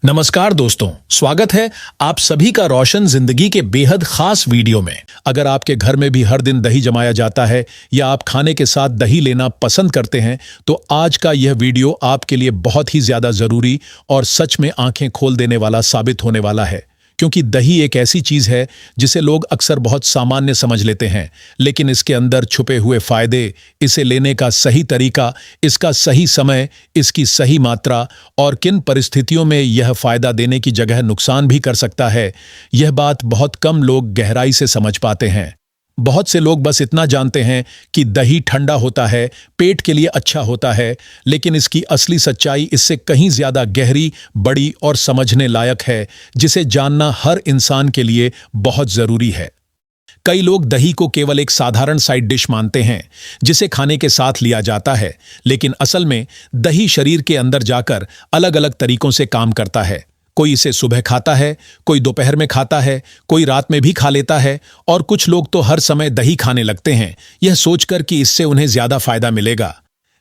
नमस्कार दोस्तों, स्वागत है आप सभी का रोशन जिंदगी के बेहद खास वीडियो में। अगर आपके घर में भी हर दिन दही जमाया जाता है या आप खाने के साथ दही लेना पसंद करते हैं तो आज का यह वीडियो आपके लिए बहुत ही ज्यादा जरूरी और सच में आंखें खोल देने वाला साबित होने वाला है। क्योंकि दही एक ऐसी चीज है जिसे लोग अक्सर बहुत सामान्य समझ लेते हैं, लेकिन इसके अंदर छुपे हुए फायदे, इसे लेने का सही तरीका, इसका सही समय, इसकी सही मात्रा और किन परिस्थितियों में यह फायदा देने की जगह नुकसान भी कर सकता है, यह बात बहुत कम लोग गहराई से समझ पाते हैं। बहुत से लोग बस इतना जानते हैं कि दही ठंडा होता है, पेट के लिए अच्छा होता है, लेकिन इसकी असली सच्चाई इससे कहीं ज्यादा गहरी, बड़ी और समझने लायक है, जिसे जानना हर इंसान के लिए बहुत जरूरी है। कई लोग दही को केवल एक साधारण साइड डिश मानते हैं जिसे खाने के साथ लिया जाता है, लेकिन असल में दही शरीर के अंदर जाकर अलग अलग तरीकों से काम करता है। कोई इसे सुबह खाता है, कोई दोपहर में खाता है, कोई रात में भी खा लेता है और कुछ लोग तो हर समय दही खाने लगते हैं, यह सोचकर कि इससे उन्हें ज्यादा फायदा मिलेगा।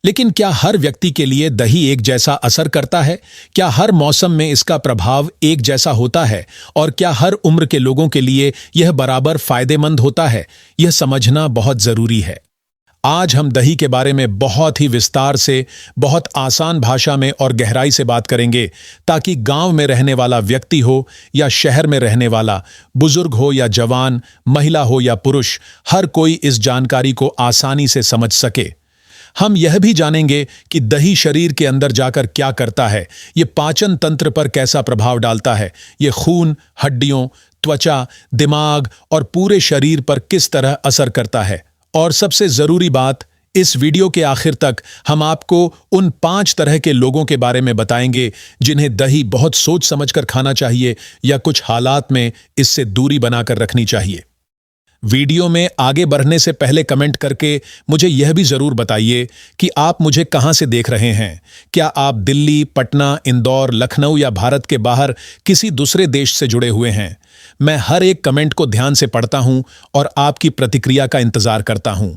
लेकिन क्या हर व्यक्ति के लिए दही एक जैसा असर करता है? क्या हर मौसम में इसका प्रभाव एक जैसा होता है? और क्या हर उम्र के लोगों के लिए यह बराबर फायदेमंद होता है? यह समझना बहुत जरूरी है। आज हम दही के बारे में बहुत ही विस्तार से, बहुत आसान भाषा में और गहराई से बात करेंगे, ताकि गांव में रहने वाला व्यक्ति हो या शहर में रहने वाला, बुजुर्ग हो या जवान, महिला हो या पुरुष, हर कोई इस जानकारी को आसानी से समझ सके। हम यह भी जानेंगे कि दही शरीर के अंदर जाकर क्या करता है, ये पाचन तंत्र पर कैसा प्रभाव डालता है, ये खून, हड्डियों, त्वचा, दिमाग और पूरे शरीर पर किस तरह असर करता है। और सबसे जरूरी बात, इस वीडियो के आखिर तक हम आपको उन 5 तरह के लोगों के बारे में बताएंगे जिन्हें दही बहुत सोच समझकर खाना चाहिए या कुछ हालात में इससे दूरी बनाकर रखनी चाहिए। वीडियो में आगे बढ़ने से पहले कमेंट करके मुझे यह भी जरूर बताइए कि आप मुझे कहां से देख रहे हैं। क्या आप दिल्ली, पटना, इंदौर, लखनऊ या भारत के बाहर किसी दूसरे देश से जुड़े हुए हैं? मैं हर एक कमेंट को ध्यान से पढ़ता हूं और आपकी प्रतिक्रिया का इंतजार करता हूं।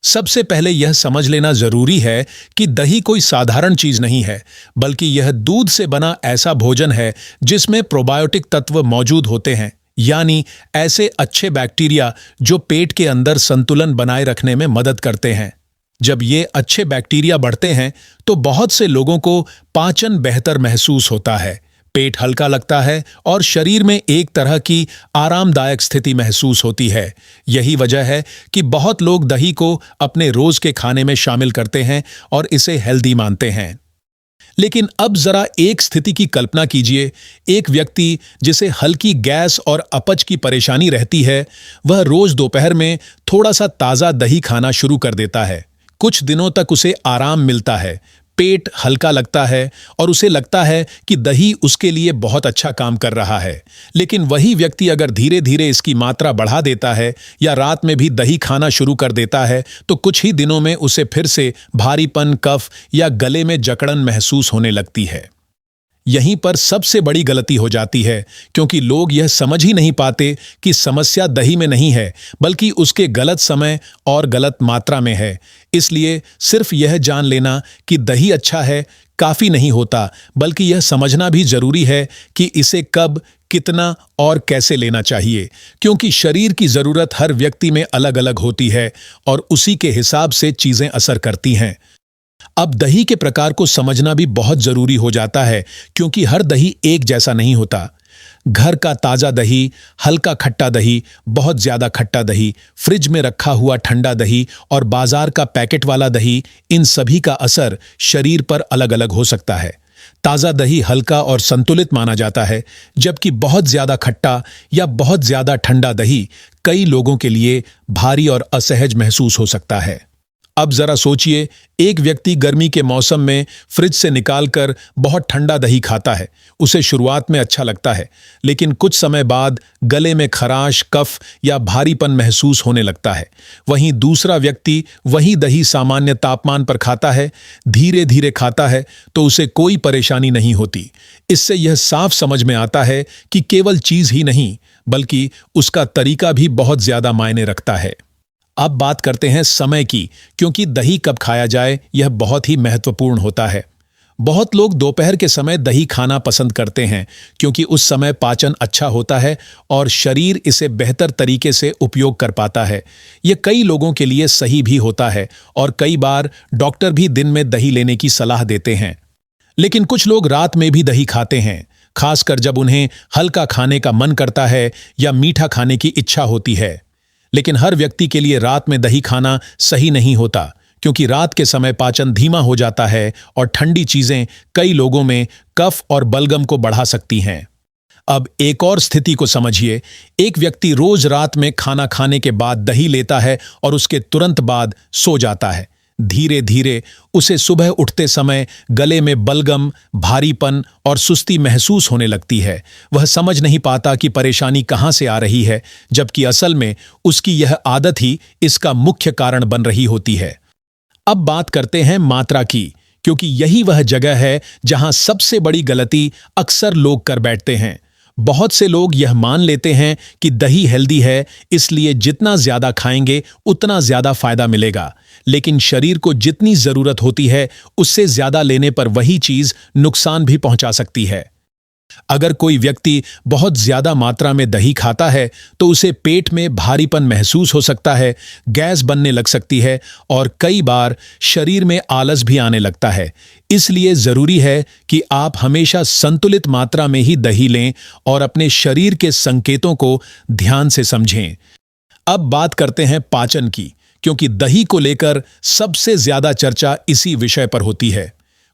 सबसे पहले यह समझ लेना जरूरी है कि दही कोई साधारण चीज नहीं है, बल्कि यह दूध से बना ऐसा भोजन है जिसमें प्रोबायोटिक तत्व मौजूद होते हैं, यानी ऐसे अच्छे बैक्टीरिया जो पेट के अंदर संतुलन बनाए रखने में मदद करते हैं। जब ये अच्छे बैक्टीरिया बढ़ते हैं तो बहुत से लोगों को पाचन बेहतर महसूस होता है, पेट हल्का लगता है और शरीर में एक तरह की आरामदायक स्थिति महसूस होती है। यही वजह है कि बहुत लोग दही को अपने रोज के खाने में शामिल करते हैं और इसे हेल्दी मानते हैं। लेकिन अब जरा एक स्थिति की कल्पना कीजिए, एक व्यक्ति जिसे हल्की गैस और अपच की परेशानी रहती है, वह रोज दोपहर में थोड़ा सा ताजा दही खाना शुरू कर देता है। कुछ दिनों तक उसे आराम मिलता है, पेट हल्का लगता है और उसे लगता है कि दही उसके लिए बहुत अच्छा काम कर रहा है। लेकिन वही व्यक्ति अगर धीरे धीरे इसकी मात्रा बढ़ा देता है या रात में भी दही खाना शुरू कर देता है तो कुछ ही दिनों में उसे फिर से भारीपन, कफ या गले में जकड़न महसूस होने लगती है। यहीं पर सबसे बड़ी गलती हो जाती है, क्योंकि लोग यह समझ ही नहीं पाते कि समस्या दही में नहीं है, बल्कि उसके गलत समय और गलत मात्रा में है। इसलिए सिर्फ यह जान लेना कि दही अच्छा है काफी नहीं होता, बल्कि यह समझना भी जरूरी है कि इसे कब, कितना और कैसे लेना चाहिए, क्योंकि शरीर की जरूरत हर व्यक्ति में अलग अलग होती है और उसी के हिसाब से चीजें असर करती हैं। अब दही के प्रकार को समझना भी बहुत जरूरी हो जाता है, क्योंकि हर दही एक जैसा नहीं होता। घर का ताजा दही, हल्का खट्टा दही, बहुत ज्यादा खट्टा दही, फ्रिज में रखा हुआ ठंडा दही और बाजार का पैकेट वाला दही, इन सभी का असर शरीर पर अलग अलग हो सकता है। ताजा दही हल्का और संतुलित माना जाता है, जबकि बहुत ज्यादा खट्टा या बहुत ज्यादा ठंडा दही कई लोगों के लिए भारी और असहज महसूस हो सकता है। अब जरा सोचिए, एक व्यक्ति गर्मी के मौसम में फ्रिज से निकालकर बहुत ठंडा दही खाता है। उसे शुरुआत में अच्छा लगता है, लेकिन कुछ समय बाद गले में खराश, कफ या भारीपन महसूस होने लगता है। वहीं दूसरा व्यक्ति वही दही सामान्य तापमान पर खाता है, धीरे धीरे खाता है, तो उसे कोई परेशानी नहीं होती। इससे यह साफ समझ में आता है कि केवल चीज ही नहीं, बल्कि उसका तरीका भी बहुत ज्यादा मायने रखता है। अब बात करते हैं समय की, क्योंकि दही कब खाया जाए यह बहुत ही महत्वपूर्ण होता है। बहुत लोग दोपहर के समय दही खाना पसंद करते हैं क्योंकि उस समय पाचन अच्छा होता है और शरीर इसे बेहतर तरीके से उपयोग कर पाता है। ये कई लोगों के लिए सही भी होता है और कई बार डॉक्टर भी दिन में दही लेने की सलाह देते हैं। लेकिन कुछ लोग रात में भी दही खाते हैं, खासकर जब उन्हें हल्का खाने का मन करता है या मीठा खाने की इच्छा होती है। लेकिन हर व्यक्ति के लिए रात में दही खाना सही नहीं होता, क्योंकि रात के समय पाचन धीमा हो जाता है और ठंडी चीजें कई लोगों में कफ और बलगम को बढ़ा सकती हैं। अब एक और स्थिति को समझिए। एक व्यक्ति रोज रात में खाना खाने के बाद दही लेता है और उसके तुरंत बाद सो जाता है। धीरे धीरे उसे सुबह उठते समय गले में बलगम, भारीपन और सुस्ती महसूस होने लगती है। वह समझ नहीं पाता कि परेशानी कहाँ से आ रही है, जबकि असल में उसकी यह आदत ही इसका मुख्य कारण बन रही होती है। अब बात करते हैं मात्रा की, क्योंकि यही वह जगह है जहां सबसे बड़ी गलती अक्सर लोग कर बैठते हैं। बहुत से लोग यह मान लेते हैं कि दही हेल्दी है, इसलिए जितना ज्यादा खाएंगे उतना ज्यादा फायदा मिलेगा। लेकिन शरीर को जितनी जरूरत होती है उससे ज्यादा लेने पर वही चीज नुकसान भी पहुंचा सकती है। अगर कोई व्यक्ति बहुत ज्यादा मात्रा में दही खाता है तो उसे पेट में भारीपन महसूस हो सकता है, गैस बनने लग सकती है और कई बार शरीर में आलस भी आने लगता है। इसलिए जरूरी है कि आप हमेशा संतुलित मात्रा में ही दही लें और अपने शरीर के संकेतों को ध्यान से समझें। अब बात करते हैं पाचन की, क्योंकि दही को लेकर सबसे ज्यादा चर्चा इसी विषय पर होती है।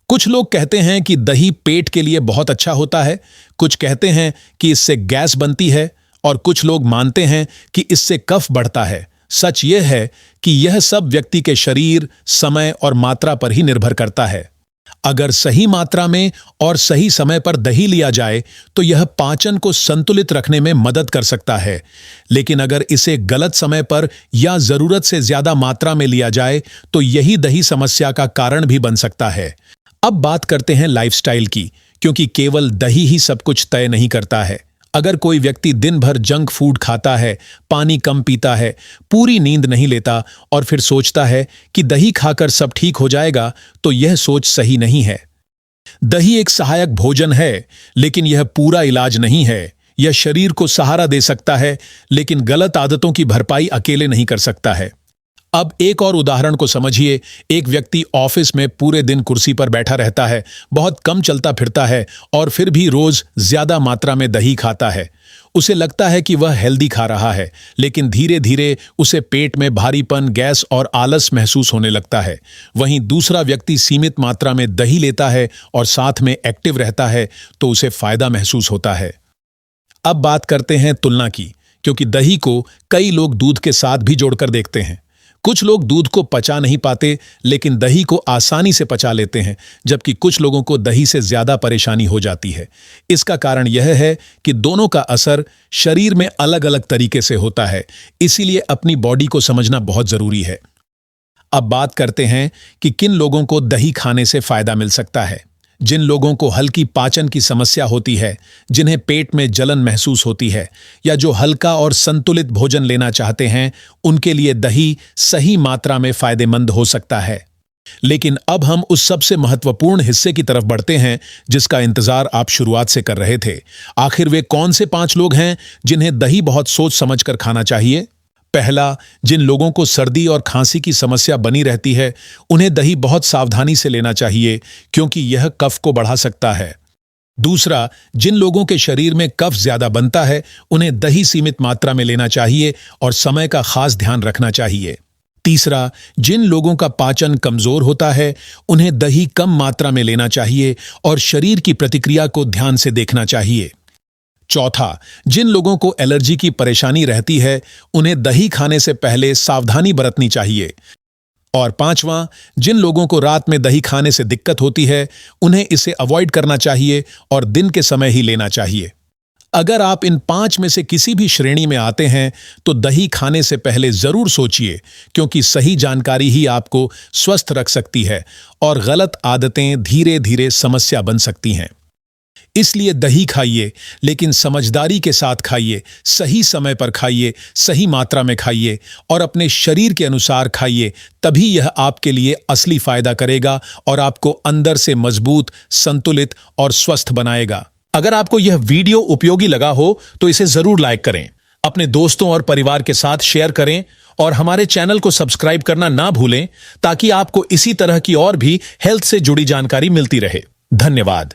कुछ लोग कहते हैं कि दही पेट के लिए बहुत अच्छा होता है, कुछ कहते हैं कि इससे गैस बनती है और कुछ लोग मानते हैं कि इससे कफ बढ़ता है। सच यह है कि यह सब व्यक्ति के शरीर, समय और मात्रा पर ही निर्भर करता है। अगर सही मात्रा में और सही समय पर दही लिया जाए तो यह पाचन को संतुलित रखने में मदद कर सकता है। लेकिन अगर इसे गलत समय पर या जरूरत से ज्यादा मात्रा में लिया जाए तो यही दही समस्या का कारण भी बन सकता है। अब बात करते हैं लाइफस्टाइल की, क्योंकि केवल दही ही सब कुछ तय नहीं करता है। अगर कोई व्यक्ति दिन भर जंक फूड खाता है, पानी कम पीता है, पूरी नींद नहीं लेता और फिर सोचता है कि दही खाकर सब ठीक हो जाएगा, तो यह सोच सही नहीं है। दही एक सहायक भोजन है, लेकिन यह पूरा इलाज नहीं है। यह शरीर को सहारा दे सकता है, लेकिन गलत आदतों की भरपाई अकेले नहीं कर सकता है। अब एक और उदाहरण को समझिए। एक व्यक्ति ऑफिस में पूरे दिन कुर्सी पर बैठा रहता है, बहुत कम चलता फिरता है और फिर भी रोज ज्यादा मात्रा में दही खाता है। उसे लगता है कि वह हेल्दी खा रहा है, लेकिन धीरे धीरे उसे पेट में भारीपन, गैस और आलस महसूस होने लगता है। वहीं दूसरा व्यक्ति सीमित मात्रा में दही लेता है और साथ में एक्टिव रहता है, तो उसे फायदा महसूस होता है। अब बात करते हैं तुलना की, क्योंकि दही को कई लोग दूध के साथ भी जोड़कर देखते हैं। कुछ लोग दूध को पचा नहीं पाते, लेकिन दही को आसानी से पचा लेते हैं, जबकि कुछ लोगों को दही से ज्यादा परेशानी हो जाती है। इसका कारण यह है कि दोनों का असर शरीर में अलग अलग तरीके से होता है, इसीलिए अपनी बॉडी को समझना बहुत जरूरी है। अब बात करते हैं कि किन लोगों को दही खाने से फायदा मिल सकता है। जिन लोगों को हल्की पाचन की समस्या होती है, जिन्हें पेट में जलन महसूस होती है या जो हल्का और संतुलित भोजन लेना चाहते हैं, उनके लिए दही सही मात्रा में फायदेमंद हो सकता है। लेकिन अब हम उस सबसे महत्वपूर्ण हिस्से की तरफ बढ़ते हैं जिसका इंतजार आप शुरुआत से कर रहे थे। आखिर वे कौन से 5 लोग हैं जिन्हें दही बहुत सोच समझकर खाना चाहिए? पहला, जिन लोगों को सर्दी और खांसी की समस्या बनी रहती है, उन्हें दही बहुत सावधानी से लेना चाहिए, क्योंकि यह कफ को बढ़ा सकता है। दूसरा, जिन लोगों के शरीर में कफ ज्यादा बनता है, उन्हें दही सीमित मात्रा में लेना चाहिए और समय का खास ध्यान रखना चाहिए। तीसरा, जिन लोगों का पाचन कमजोर होता है, उन्हें दही कम मात्रा में लेना चाहिए और शरीर की प्रतिक्रिया को ध्यान से देखना चाहिए। चौथा, जिन लोगों को एलर्जी की परेशानी रहती है, उन्हें दही खाने से पहले सावधानी बरतनी चाहिए। और पांचवां, जिन लोगों को रात में दही खाने से दिक्कत होती है, उन्हें इसे अवॉइड करना चाहिए और दिन के समय ही लेना चाहिए। अगर आप इन 5 में से किसी भी श्रेणी में आते हैं तो दही खाने से पहले जरूर सोचिए, क्योंकि सही जानकारी ही आपको स्वस्थ रख सकती है और गलत आदतें धीरे धीरे समस्या बन सकती हैं। इसलिए दही खाइए, लेकिन समझदारी के साथ खाइए, सही समय पर खाइए, सही मात्रा में खाइए और अपने शरीर के अनुसार खाइए। तभी यह आपके लिए असली फायदा करेगा और आपको अंदर से मजबूत, संतुलित और स्वस्थ बनाएगा। अगर आपको यह वीडियो उपयोगी लगा हो तो इसे जरूर लाइक करें, अपने दोस्तों और परिवार के साथ शेयर करें और हमारे चैनल को सब्सक्राइब करना ना भूलें ताकि आपको इसी तरह की और भी हेल्थ से जुड़ी जानकारी मिलती रहे। धन्यवाद।